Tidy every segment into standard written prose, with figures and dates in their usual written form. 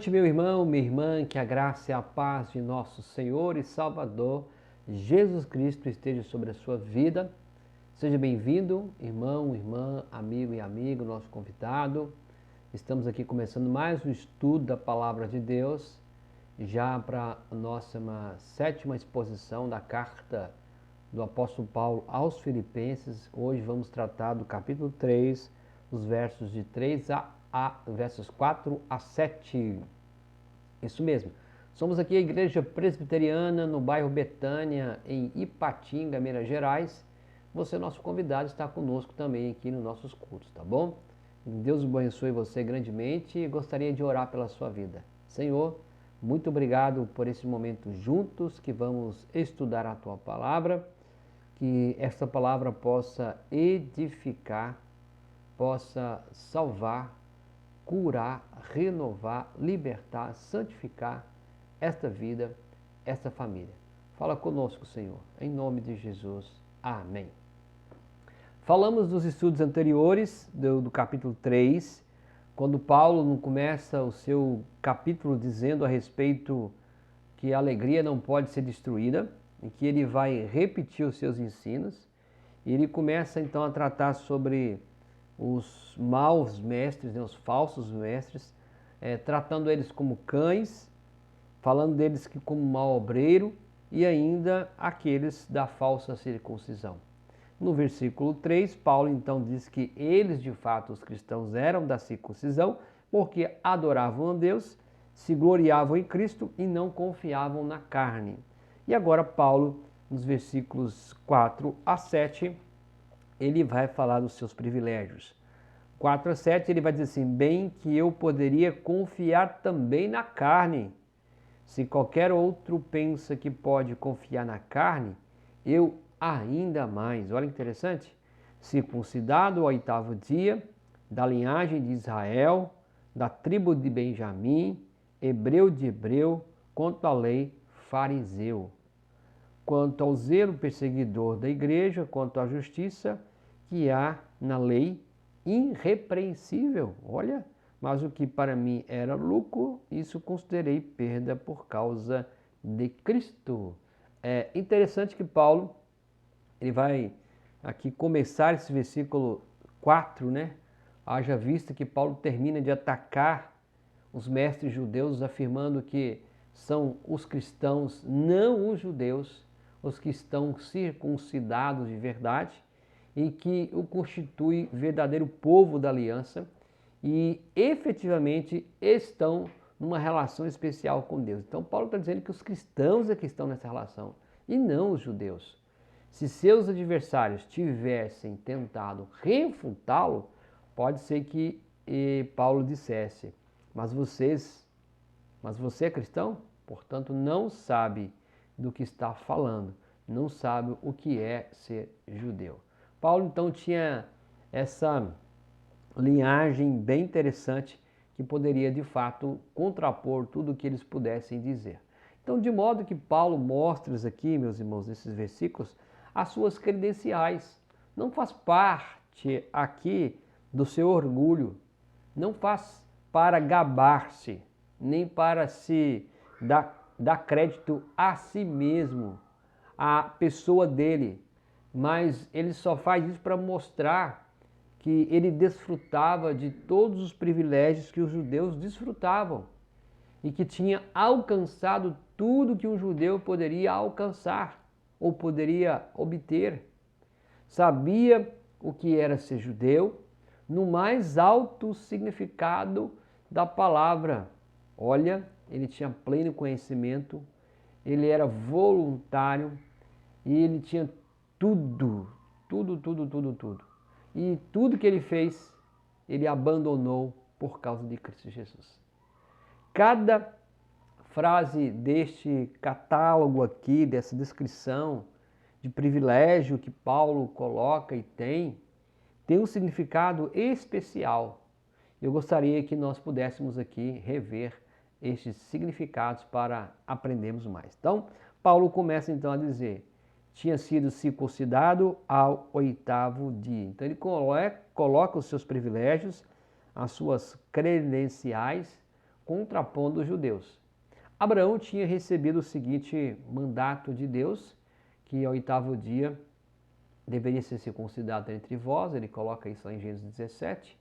noite, meu irmão, minha irmã, que a graça e a paz de nosso Senhor e Salvador Jesus Cristo esteja sobre a sua vida. Seja bem-vindo, irmão, irmã, amigo e amigo, nosso convidado. Estamos aqui começando mais um estudo da Palavra de Deus, já para a nossa sétima exposição da carta do apóstolo Paulo aos Filipenses. Hoje vamos tratar do capítulo 3, os versos de 3 versos 4 a 7. Isso mesmo. Somos aqui a Igreja Presbiteriana no bairro Betânia, em Ipatinga, Minas Gerais. Você, nosso convidado, está conosco também aqui nos nossos cultos, tá bom? Deus abençoe você grandemente e gostaria de orar pela sua vida. Senhor, muito obrigado por esse momento juntos que vamos estudar a Tua Palavra, que esta palavra possa edificar, possa salvar, curar, renovar, libertar, santificar esta vida, esta família. Fala conosco, Senhor, em nome de Jesus. Amém. Falamos dos estudos anteriores do capítulo 3, quando Paulo não começa o seu capítulo dizendo a respeito que a alegria não pode ser destruída, e que ele vai repetir os seus ensinos, e ele começa então a tratar sobre os maus mestres, os falsos mestres, tratando eles como cães, falando deles que como mau obreiro e ainda aqueles da falsa circuncisão. No versículo 3, Paulo então diz que eles de fato, os cristãos, eram da circuncisão porque adoravam a Deus, se gloriavam em Cristo e não confiavam na carne. E agora Paulo, nos versículos 4 a 7, ele vai falar dos seus privilégios. 4 a 7 ele vai dizer assim: bem que eu poderia confiar também na carne. Se qualquer outro pensa que pode confiar na carne, eu ainda mais. Olha que interessante. Circuncidado ao 8º dia, da linhagem de Israel, da tribo de Benjamim, hebreu de hebreu, quanto à lei, fariseu. Quanto ao zelo perseguidor da igreja, quanto à justiça que há na lei, irrepreensível. Olha, mas o que para mim era lucro, isso considerei perda por causa de Cristo. É interessante que Paulo, ele vai aqui começar esse versículo 4, né? Haja vista que Paulo termina de atacar os mestres judeus, afirmando que são os cristãos, não os judeus, os que estão circuncidados de verdade e que o constitui verdadeiro povo da aliança e efetivamente estão numa relação especial com Deus. Então Paulo está dizendo que os cristãos é que estão nessa relação e não os judeus. Se seus adversários tivessem tentado refutá-lo, pode ser que Paulo dissesse: mas você é cristão? Portanto, não sabe do que está falando, não sabe o que é ser judeu. Paulo então tinha essa linhagem bem interessante que poderia de fato contrapor tudo o que eles pudessem dizer. Então, de modo que Paulo mostra aqui, meus irmãos, nesses versículos, as suas credenciais. Não faz parte aqui do seu orgulho, não faz para gabar-se, nem para se dar crédito a si mesmo, à pessoa dele, mas ele só faz isso para mostrar que ele desfrutava de todos os privilégios que os judeus desfrutavam e que tinha alcançado tudo que um judeu poderia alcançar ou poderia obter. Sabia o que era ser judeu no mais alto significado da palavra. Olha, ele tinha pleno conhecimento, ele era voluntário e ele tinha tudo. E tudo que ele fez, ele abandonou por causa de Cristo Jesus. Cada frase deste catálogo aqui, dessa descrição de privilégio que Paulo coloca e tem um significado especial. Eu gostaria que nós pudéssemos aqui rever estes significados para aprendermos mais. Então, Paulo começa então a dizer: tinha sido circuncidado ao 8º dia. Então ele coloca os seus privilégios, as suas credenciais, contrapondo os judeus. Abraão tinha recebido o seguinte mandato de Deus, que ao 8º dia deveria ser circuncidado entre vós, ele coloca isso lá em Gênesis 17,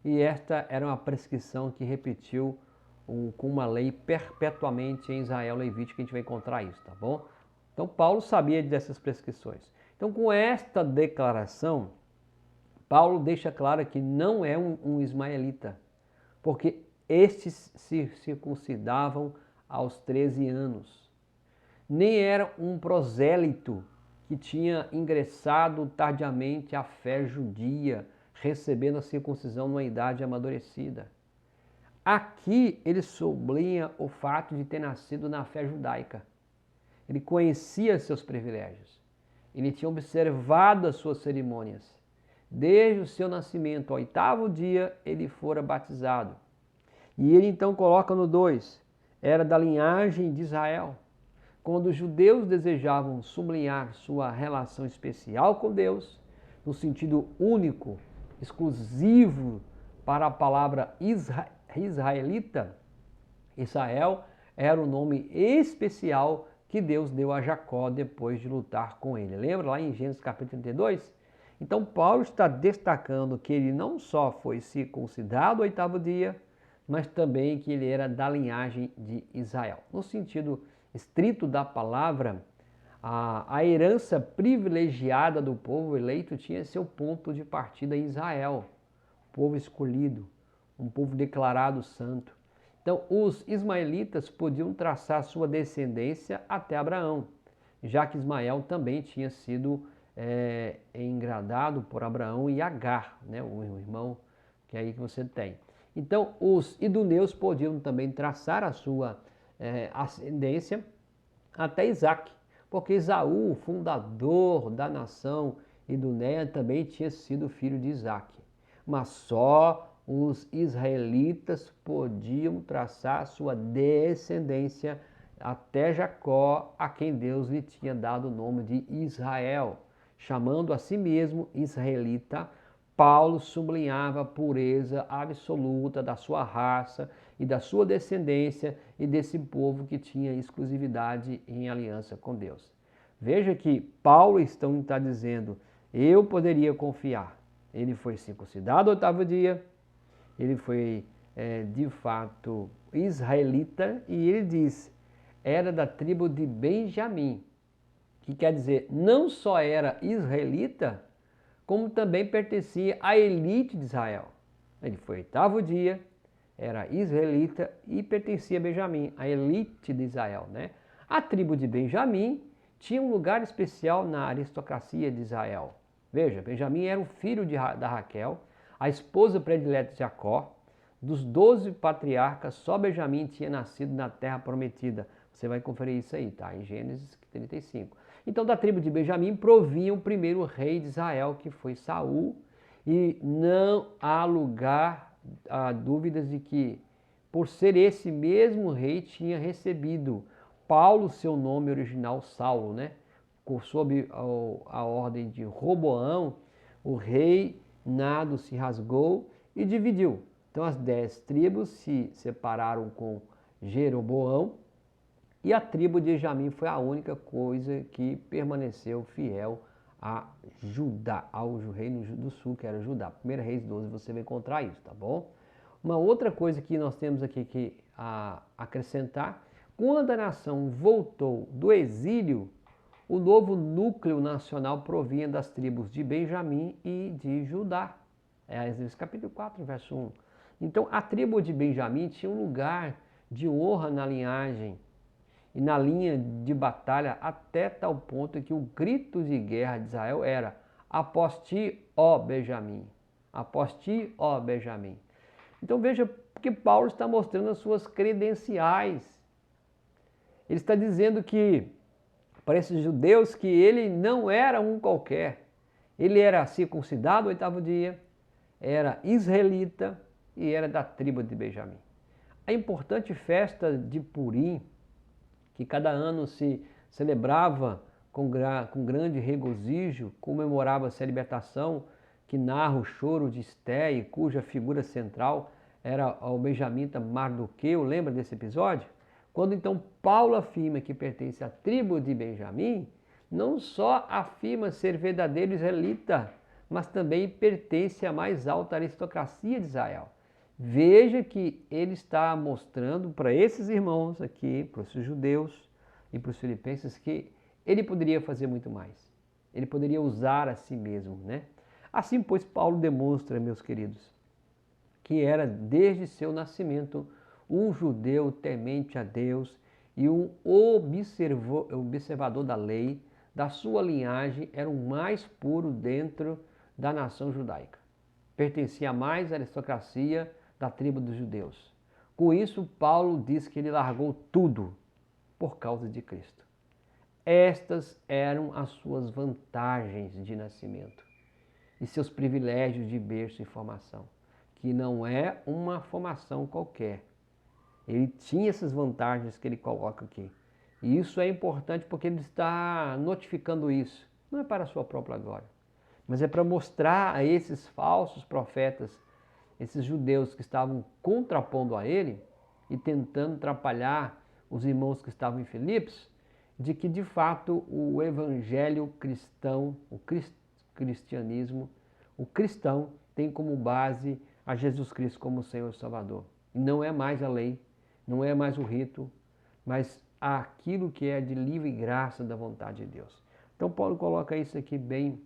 e esta era uma prescrição que repetiu com uma lei perpetuamente em Israel Levítico, que a gente vai encontrar isso, tá bom? Então Paulo sabia dessas prescrições. Então com esta declaração, Paulo deixa claro que não é um ismaelita, porque estes se circuncidavam aos 13 anos. Nem era um prosélito que tinha ingressado tardiamente à fé judia, recebendo a circuncisão numa idade amadurecida. Aqui ele sublinha o fato de ter nascido na fé judaica. Ele conhecia seus privilégios. Ele tinha observado as suas cerimônias. Desde o seu nascimento, ao 8º dia, ele fora batizado. E ele então coloca no 2, era da linhagem de Israel. Quando os judeus desejavam sublinhar sua relação especial com Deus, no sentido único, exclusivo para a palavra israelita, Israel era o nome especial que Deus deu a Jacó depois de lutar com ele. Lembra lá em Gênesis capítulo 32? Então Paulo está destacando que ele não só foi circuncidado ao 8º dia, mas também que ele era da linhagem de Israel. No sentido estrito da palavra, a herança privilegiada do povo eleito tinha seu ponto de partida em Israel, povo escolhido, um povo declarado santo. Então, os ismaelitas podiam traçar sua descendência até Abraão, já que Ismael também tinha sido engradado por Abraão e Agar, né, o irmão que é aí que você tem. Então, os idumeus podiam também traçar a sua ascendência até Isaac, porque Esaú, o fundador da nação idumeia, também tinha sido filho de Isaac. Mas só os israelitas podiam traçar sua descendência até Jacó, a quem Deus lhe tinha dado o nome de Israel. Chamando a si mesmo israelita, Paulo sublinhava a pureza absoluta da sua raça e da sua descendência e desse povo que tinha exclusividade em aliança com Deus. Veja que Paulo está dizendo, eu poderia confiar. Ele foi circuncidado ao 8º dia, ele foi de fato israelita e ele diz, era da tribo de Benjamim, que quer dizer, não só era israelita, como também pertencia à elite de Israel. Ele foi 8º dia, era israelita e pertencia a Benjamim, a elite de Israel, né? A tribo de Benjamim tinha um lugar especial na aristocracia de Israel. Veja, Benjamim era o filho da Raquel, a esposa predileta de Jacó. Dos 12 patriarcas, só Benjamim tinha nascido na terra prometida. Você vai conferir isso aí, tá? Em Gênesis 35. Então, da tribo de Benjamim provinha o primeiro rei de Israel, que foi Saul, e não há lugar a dúvidas de que, por ser esse mesmo rei, tinha recebido Paulo seu nome original, Saulo, né? Sob a ordem de Roboão, o reinado se rasgou e dividiu. Então, as 10 tribos se separaram com Jeroboão, e a tribo de Benjamim foi a única coisa que permaneceu fiel a Judá, ao reino do sul, que era Judá. 1 Reis 12, você vai encontrar isso, tá bom? Uma outra coisa que nós temos aqui que acrescentar, quando a nação voltou do exílio, o novo núcleo nacional provinha das tribos de Benjamim e de Judá. Êxodo capítulo 4, verso 1. Então, a tribo de Benjamim tinha um lugar de honra na linhagem e na linha de batalha, até tal ponto que o grito de guerra de Israel era: após ti, ó Benjamim, após ti, ó Benjamim. Então veja que Paulo está mostrando as suas credenciais. Ele está dizendo que, para esses judeus, que ele não era um qualquer. Ele era circuncidado ao 8º dia, era israelita e era da tribo de Benjamim. A importante festa de Purim, que cada ano se celebrava com grande regozijo, comemorava-se a libertação, que narra o choro de Esté e cuja figura central era o benjamita Mardoqueu, lembra desse episódio? Quando então Paulo afirma que pertence à tribo de Benjamim, não só afirma ser verdadeiro israelita, mas também pertence à mais alta aristocracia de Israel. Veja que ele está mostrando para esses irmãos aqui, para esses judeus e para os filipenses, que ele poderia fazer muito mais. Ele poderia usar a si mesmo, né? Assim, pois, Paulo demonstra, meus queridos, que era desde seu nascimento um judeu temente a Deus e um observador da lei. Da sua linhagem era o mais puro dentro da nação judaica. Pertencia à mais aristocracia da tribo dos judeus. Com isso, Paulo diz que ele largou tudo por causa de Cristo. Estas eram as suas vantagens de nascimento e seus privilégios de berço e formação, que não é uma formação qualquer. Ele tinha essas vantagens que ele coloca aqui. E isso é importante porque ele está notificando isso. Não é para a sua própria glória, mas é para mostrar a esses falsos profetas, esses judeus que estavam contrapondo a ele e tentando atrapalhar os irmãos que estavam em Filipos, de que de fato o evangelho cristão, o cristianismo, o cristão tem como base a Jesus Cristo como Senhor e Salvador. Não é mais a lei, não é mais o rito, mas aquilo que é de livre graça da vontade de Deus. Então Paulo coloca isso aqui bem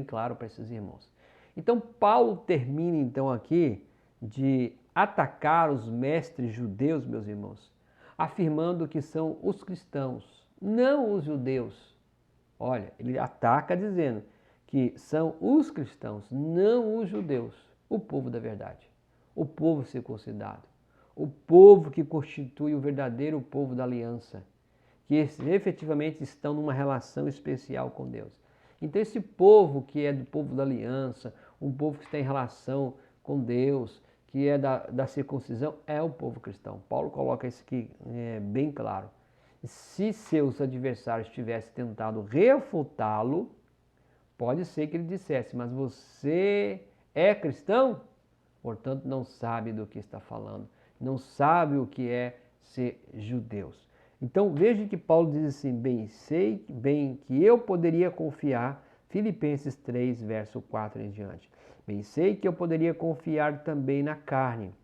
claro para esses irmãos. Então Paulo termina então aqui de atacar os mestres judeus, meus irmãos, afirmando que são os cristãos, não os judeus. Olha, ele ataca dizendo que são os cristãos, não os judeus, o povo da verdade, o povo circuncidado, o povo que constitui o verdadeiro povo da aliança, que efetivamente estão numa relação especial com Deus. Então esse povo que é do povo da aliança, um povo que está em relação com Deus, que é da circuncisão, é o povo cristão. Paulo coloca isso aqui bem claro. Se seus adversários tivessem tentado refutá-lo, pode ser que ele dissesse, mas você é cristão? Portanto, não sabe do que está falando, não sabe o que é ser judeus. Então veja que Paulo diz assim, bem que eu poderia confiar, Filipenses 3, verso 4 em diante. Bem sei que eu poderia confiar também na carne,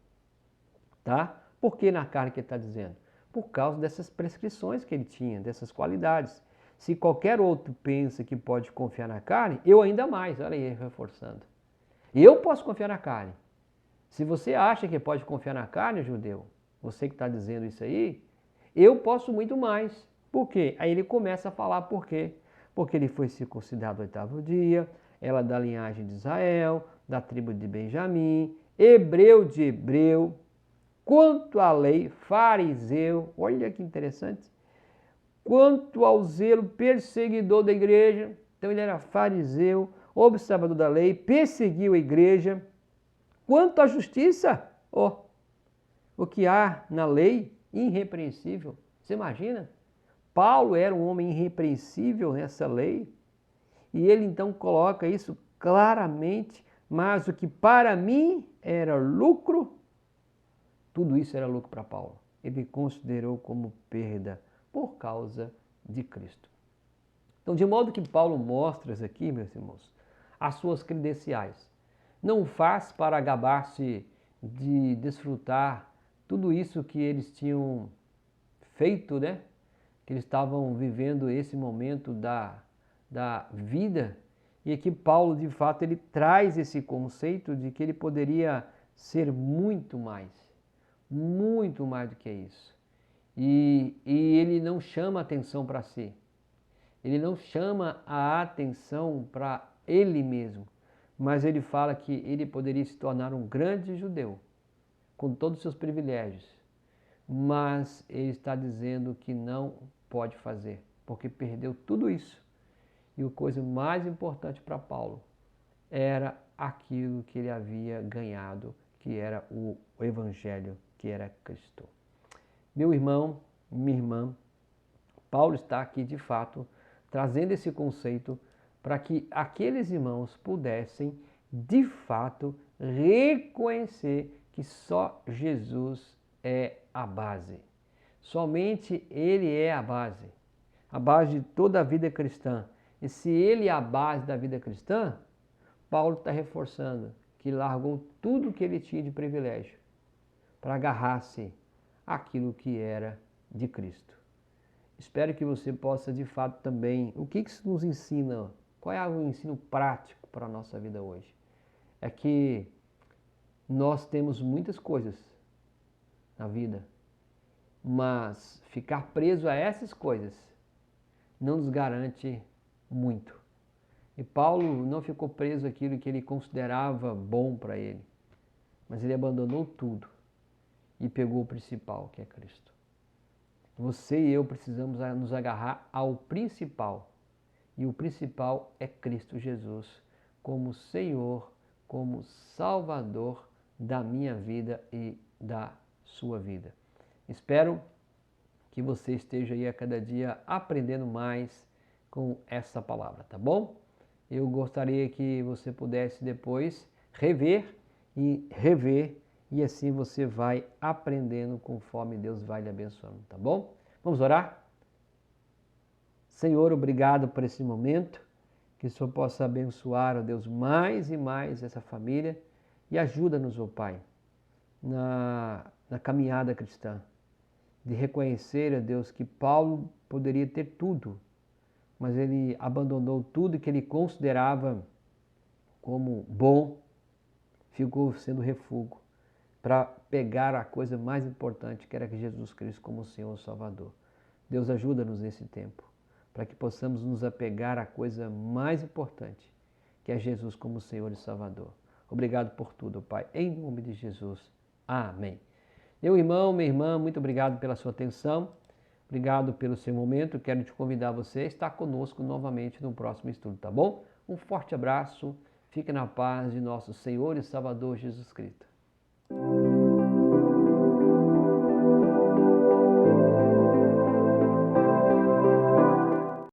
tá? Por que na carne que ele está dizendo? Por causa dessas prescrições que ele tinha, dessas qualidades. Se qualquer outro pensa que pode confiar na carne, eu ainda mais, olha aí, reforçando. Eu posso confiar na carne. Se você acha que pode confiar na carne, judeu, você que está dizendo isso aí, eu posso muito mais. Por quê? Aí ele começa a falar por quê. Porque ele foi circuncidado no 8º dia, ela é da linhagem de Israel, da tribo de Benjamim, hebreu de hebreu, quanto à lei, fariseu, olha que interessante, quanto ao zelo, perseguidor da igreja, então ele era fariseu, observador da lei, perseguiu a igreja. Quanto à justiça, o que há na lei, irrepreensível. Você imagina? Paulo era um homem irrepreensível nessa lei, e ele então coloca isso claramente, mas o que para mim era lucro, tudo isso era lucro para Paulo. Ele considerou como perda por causa de Cristo. Então, de modo que Paulo mostra aqui, meus irmãos, as suas credenciais. Não faz para gabar-se de desfrutar tudo isso que eles tinham feito, né? Que eles estavam vivendo esse momento da vida. E aqui Paulo, de fato, ele traz esse conceito de que ele poderia ser muito mais do que isso. E ele não chama atenção para si. Ele não chama a atenção para ele mesmo. Mas ele fala que ele poderia se tornar um grande judeu, com todos os seus privilégios. Mas ele está dizendo que não pode fazer, porque perdeu tudo isso. E a coisa mais importante para Paulo era aquilo que ele havia ganhado, que era o Evangelho, que era Cristo. Meu irmão, minha irmã, Paulo está aqui de fato trazendo esse conceito para que aqueles irmãos pudessem de fato reconhecer que só Jesus é a base. Somente Ele é a base de toda a vida cristã. E se Ele é a base da vida cristã, Paulo está reforçando que largou tudo que ele tinha de privilégio para agarrar-se àquilo que era de Cristo. Espero que você possa de fato também. O que isso nos ensina? Qual é o ensino prático para a nossa vida hoje? É que nós temos muitas coisas na vida, mas ficar preso a essas coisas não nos garante muito. E Paulo não ficou preso àquilo que ele considerava bom para ele, mas ele abandonou tudo e pegou o principal, que é Cristo. Você e eu precisamos nos agarrar ao principal, e o principal é Cristo Jesus, como Senhor, como Salvador da minha vida e da sua vida. Espero que você esteja aí a cada dia aprendendo mais com essa palavra, tá bom? Eu gostaria que você pudesse depois rever e rever, e assim você vai aprendendo conforme Deus vai lhe abençoando, tá bom? Vamos orar? Senhor, obrigado por esse momento, que o Senhor possa abençoar, ó Deus, mais e mais essa família, e ajuda-nos, ó Pai, na caminhada cristã, de reconhecer, ó Deus, que Paulo poderia ter tudo, mas ele abandonou tudo que ele considerava como bom, ficou sendo refúgio para pegar a coisa mais importante, que era que Jesus Cristo como Senhor e Salvador. Deus, ajuda-nos nesse tempo, para que possamos nos apegar à coisa mais importante, que é Jesus como Senhor e Salvador. Obrigado por tudo, Pai, em nome de Jesus. Amém. Meu irmão, minha irmã, muito obrigado pela sua atenção. Obrigado pelo seu momento. Quero te convidar você a estar conosco novamente no próximo estudo, tá bom? Um forte abraço. Fique na paz de nosso Senhor e Salvador Jesus Cristo.